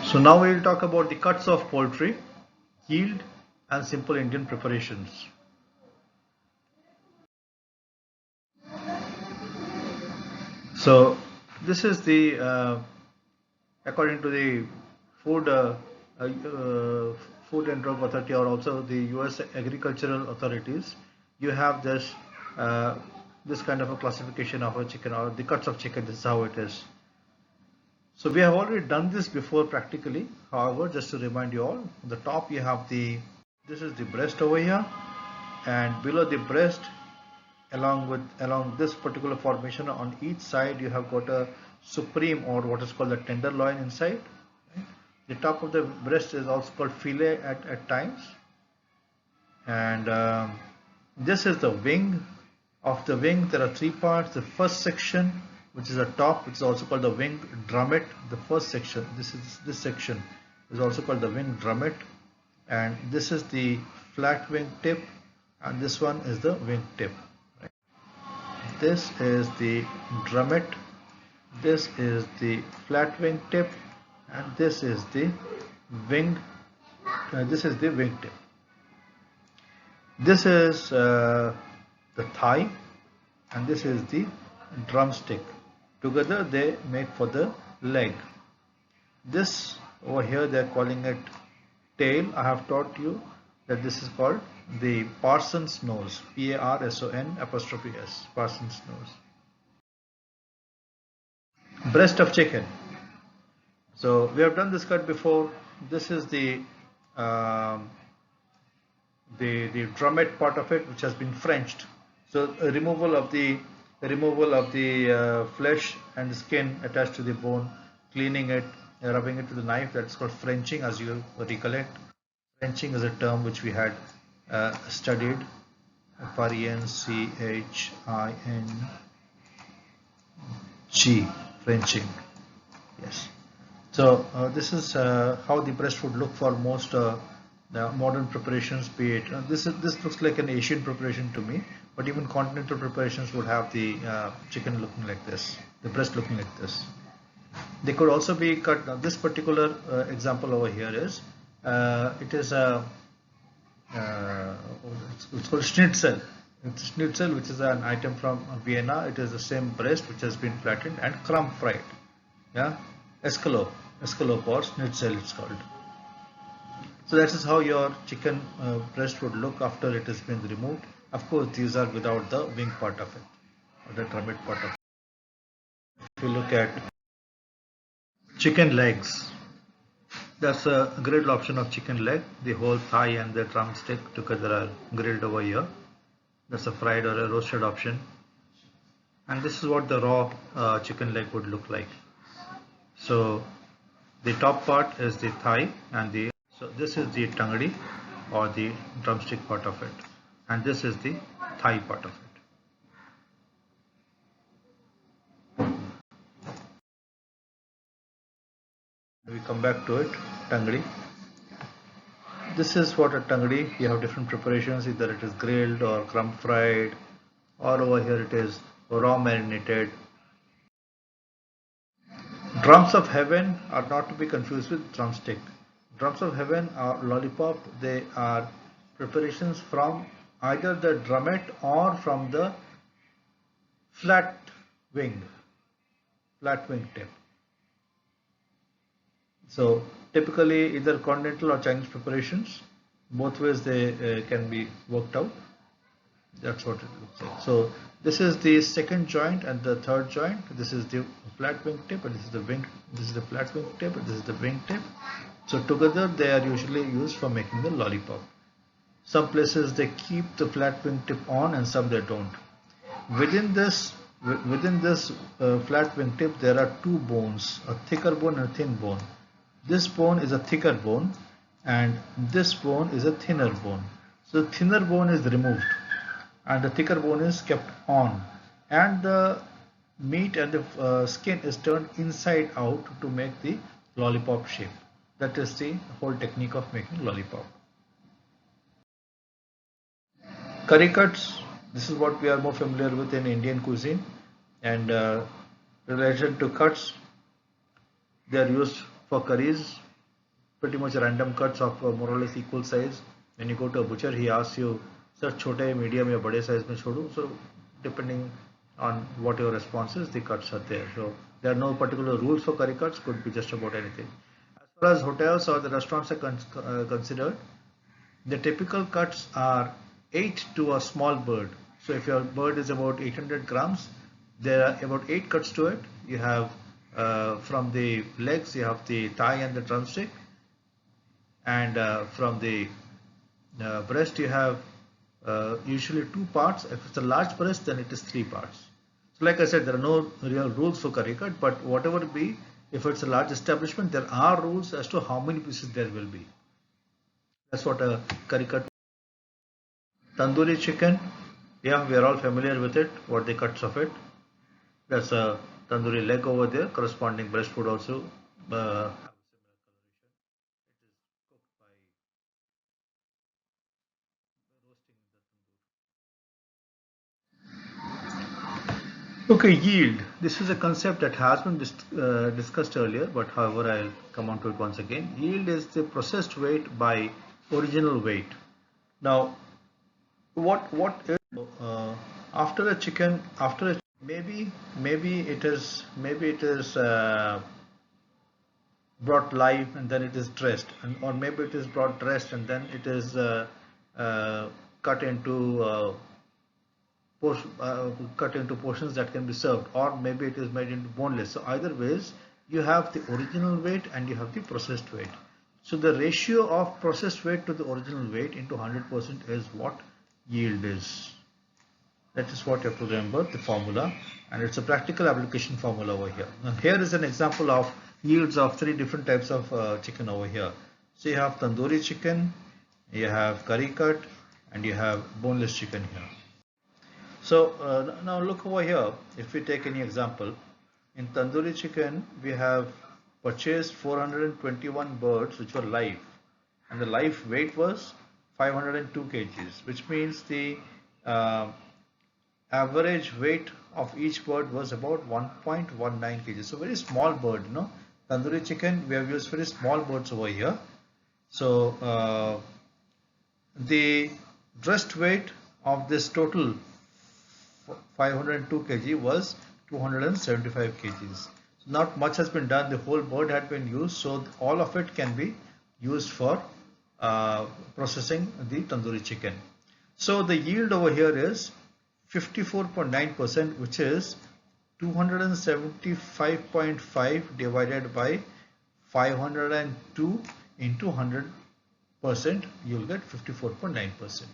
So now we will talk about the cuts of poultry, yield and simple Indian preparations. So this is the according to the food uh, uh, food and drug authority, or also the US agricultural authorities, you have uh, this kind of a classification of a chicken, or the cuts of chicken. This is how it is. So we have already done this before practically. However, just to remind you all, on the top you have this is the breast over here, and below the breast, along this particular formation, on each side you have got a supreme, or what is called the tenderloin inside. Right? The top of the breast is also called fillet at times, and this is the wing. Of the wing, there are three parts. The first section, which is the top, which is also called the wing drummet. The first section, this section is also called the wing drummet, and this is the flat wing tip, and this one is the wing tip. Right? This is the drummet, this is the flat wing tip, and this is the wing. This is the wing tip. This is the thigh, and this is the drumstick. Together they make for the leg. This over here they are calling it tail. I have taught you that this is called the Parson's nose. P-A-R-S-O-N''S. Parson's nose. Breast of chicken. So we have done this cut before. This is the drummet part of it, which has been Frenched. So removal of the flesh and the skin attached to the bone, cleaning it, rubbing it with a knife. That's called Frenching, as you recollect. Frenching is a term which we had studied. F-R-E-N-C-H-I-N-G, Frenching. Yes. So this is how the breast would look for most the modern preparations. Be it this looks like an Asian preparation to me, but even continental preparations would have the chicken looking like this, the breast looking like this. They could also be cut. Now, this particular example over here is it is a it's called schnitzel. It's schnitzel, which is an item from Vienna. It is the same breast which has been flattened and crumb fried. Yeah, escalope or schnitzel it's called. So that is how your chicken breast would look after it has been removed. Of course, these are without the wing part of it, or the drummet part of it. If you look at chicken legs, that's a grilled option of chicken leg. The whole thigh and the drumstick together are grilled over here. That's a fried or a roasted option. And this is what the raw chicken leg would look like. So the top part is the thigh, and so this is the tangdi, or the drumstick part of it, and this is the thigh part of it. We come back to it, tangdi. This is what a tangdi. You have different preparations, either it is grilled or crumb fried, or over here it is raw marinated. Drums of heaven are not to be confused with drumstick. Drums of heaven are lollipop. They are preparations from either the drummet or from the flat wing tip. So typically either continental or Chinese preparations, both ways they can be worked out. That's what it looks like. So this is the second joint and the third joint. This is the flat wing tip, and this is the wing. This is the flat wing tip, and this is the wing tip. So together they are usually used for making the lollipop. Some places they keep the flat wing tip on, and some they don't. Within this flat wing tip, there are two bones: a thicker bone and a thin bone. This bone is a thicker bone, and this bone is a thinner bone. So the thinner bone is removed, and the thicker bone is kept on, and the meat and the skin is turned inside out to make the lollipop shape. That is the whole technique of making lollipop. Curry cuts, this is what we are more familiar with in Indian cuisine, and relation to cuts, they are used for curries. pretty much random cuts of more or less equal size. When you go to a butcher, he asks you, sir, chote, medium, या बड़े size में छोड़ूं? So depending on what your response is, the cuts are there. So there are no particular rules for curry cuts. Could be just about anything. As far as hotels or the restaurants are considered, the typical cuts are 8 to a small bird. So if your bird is about 800 grams, there are about 8 cuts to it. You have from the legs, you have the thigh and the drumstick, and from the breast you have usually 2 parts. If it's a large breast, then it is 3 parts. So like I said, there are no real rules for curry cut, but whatever it be, if it's a large establishment, there are rules as to how many pieces there will be. That's what a curry cut. Tandoori chicken, yeah, we are all familiar with it, what the cuts of it. There's a tandoori leg over there, corresponding breast would also have a similar coloration. It is cooked by roasting in the tandoor. Okay, yield. This is a concept that has been discussed earlier, but however I'll come on to it once again. Yield is the processed weight by original weight. Now, what is after a chicken, after a maybe it is brought live and then it is dressed, or maybe it is brought dressed and then it is cut into cut into portions that can be served, or maybe it is made into boneless. So either ways, you have the original weight and you have the processed weight. So the ratio of processed weight to the original weight into 100% is what yield is. That is what you have to remember, the formula, and it's a practical application formula over here. Now here is an example of yields of 3 different types of chicken over here. So you have tandoori chicken, you have curry cut, and you have boneless chicken here. So now look over here. If we take any example, in tandoori chicken we have purchased 421 birds which were live, and the live weight was 502 kgs, which means the average weight of each bird was about 1.19 kg. So very small bird, you know. Tandoori chicken, we have used very small birds over here. So the dressed weight of this total 502 kg was 275 kgs. Not much has been done. The whole bird had been used, so all of it can be used for processing the tandoori chicken. So the yield over here is 54.9%, which is 275.5 divided by 502 into 100%, you'll get 54.9%.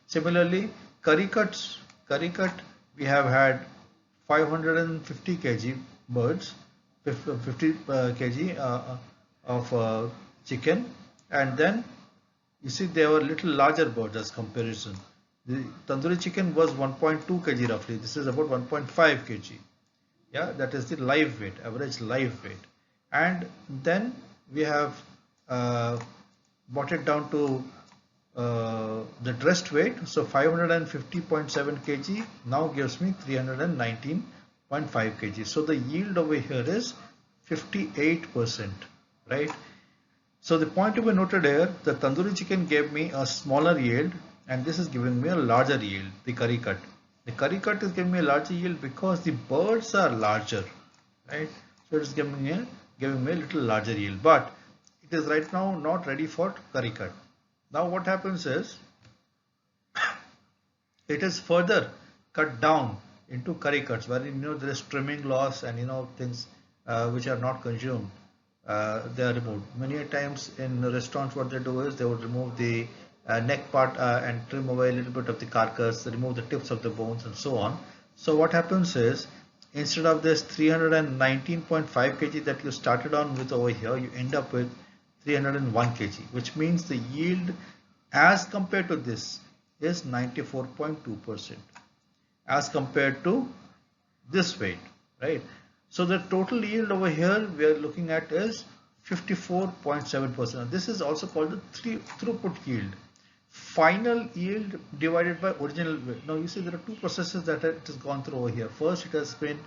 Similarly, curry cut, we have had 550 kg birds, 50 kg of chicken, and then you see they were little larger birds as comparison. The tandoori chicken was 1.2 kg roughly. This is about 1.5 kg. Yeah, that is the live weight, average live weight. And then we have brought it down to the dressed weight. So 550.7 kg now gives me 319.5 kg. So the yield over here is 58%, right? So the point to be noted here, the tandoori chicken gave me a smaller yield, and this is giving me a larger yield, the curry cut. The curry cut is giving me a larger yield because the birds are larger, right? So it is giving me a little larger yield, but it is right now not ready for curry cut. Now what happens is, it is further cut down into curry cuts, where there is trimming loss and things which are not consumed. They are removed. Many times in restaurants, what they do is they would remove the neck part and trim away a little bit of the carcass, remove the tips of the bones and so on. So what happens is, instead of this 319.5 kg that you started on with over here, you end up with 301 kg, which means the yield as compared to this is 94.2% as compared to this weight, right? So the total yield over here we are looking at is 54.7%. This is also called the throughput yield. Final yield divided by original weight. Now you see there are two processes that it has gone through over here. First, it has been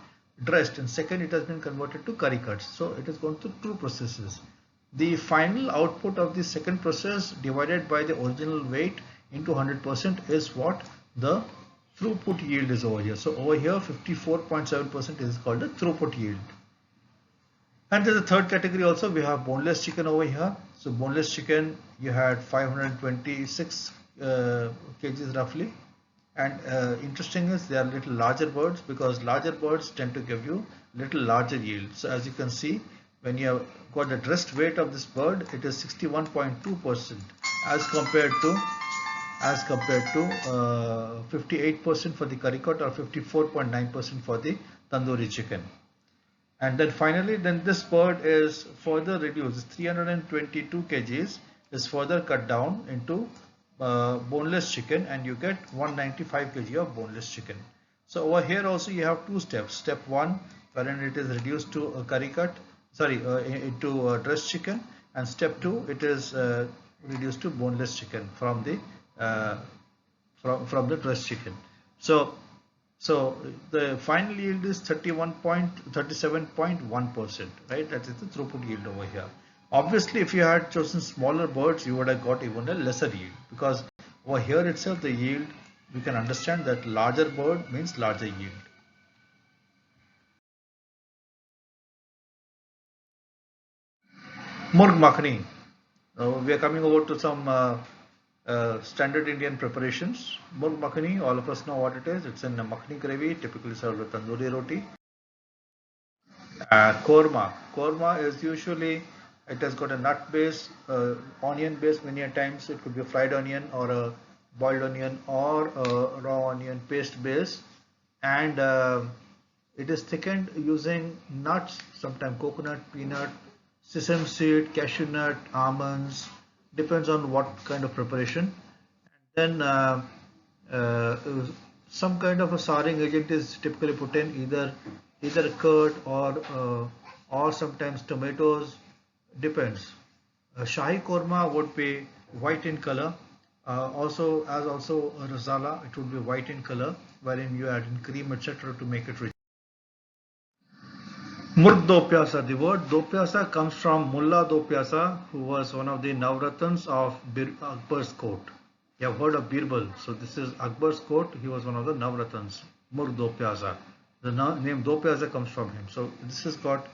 dressed, and second, it has been converted to curry cuts. So it has gone through two processes. The final output of the second process divided by the original weight into 100% is what the throughput yield is over here. So over here 54.7% is called the throughput yield. And there's a third category also. We have boneless chicken over here. So boneless chicken, you had 526 kgs roughly. And interesting is they are little larger birds, because larger birds tend to give you little larger yield. So as you can see, when you have got the dressed weight of this bird, it is 61.2% as compared to 58% for the curry cut or 54.9% for the tandoori chicken. And then finally, then this bird is further reduced. 322 kgs is further cut down into boneless chicken, and you get 195 kg of boneless chicken. So over here also you have two steps. Step 1, wherein it is reduced to a curry cut, into dressed chicken, and step 2, it is reduced to boneless chicken from the dressed chicken. So the final yield is 37.1%, right? That is the throughput yield over here. Obviously, if you had chosen smaller birds, you would have got even a lesser yield, because over here itself the yield, we can understand that larger bird means larger yield. Murg makhani. We are coming over to some standard Indian preparations. Murg makhani, all of us know what it is. It's in a makhani gravy, typically served with tandoori roti. Korma is usually, it has got a nut base, onion base. Many a times it could be a fried onion or a boiled onion or a raw onion paste base, and it is thickened using nuts, sometimes coconut, peanut, sesame seed, cashew nut, almonds, depends on what kind of preparation. And then uh, some kind of a souring agent is typically put in, either curd or sometimes tomatoes, depends. Shahi korma would be white in color. Also a rasala, it would be white in color, wherein you add in cream, etc. to make it rich. Murg do Pyasa. The word do Pyasa comes from Mullah do Pyasa, who was one of the Navratans of Akbar's court. You have heard of Birbal. So this is Akbar's court. He was one of the Navratans. Murg do Pyasa. The name do Pyasa comes from him. So this is got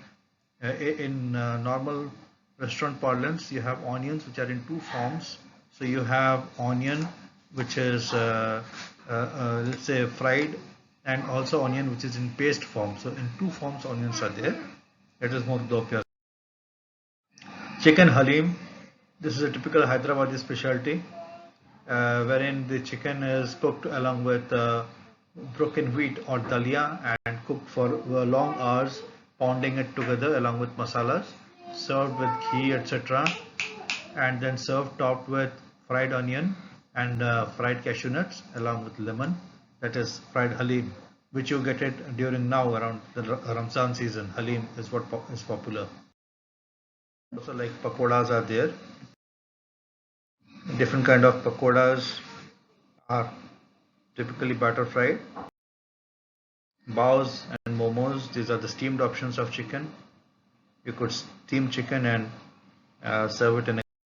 in normal restaurant parlance. You have onions which are in two forms. So you have onion which is let's say fried, and also onion which is in paste form. So in two forms onions are there. It is murg do pyasa. Chicken halim. This is a typical Hyderabadi specialty, wherein the chicken is cooked along with broken wheat or dalia and cooked for long hours, pounding it together along with masalas, served with ghee, etc., and then served topped with fried onion and fried cashew nuts along with lemon. That is fried halim, which you get it during now around the Ramzan season. Halim is what is popular. Also, like pakoras are there. Different kind of pakoras are typically batter fried. Baos and momos, these are the steamed options of chicken. You could steam chicken and serve it in a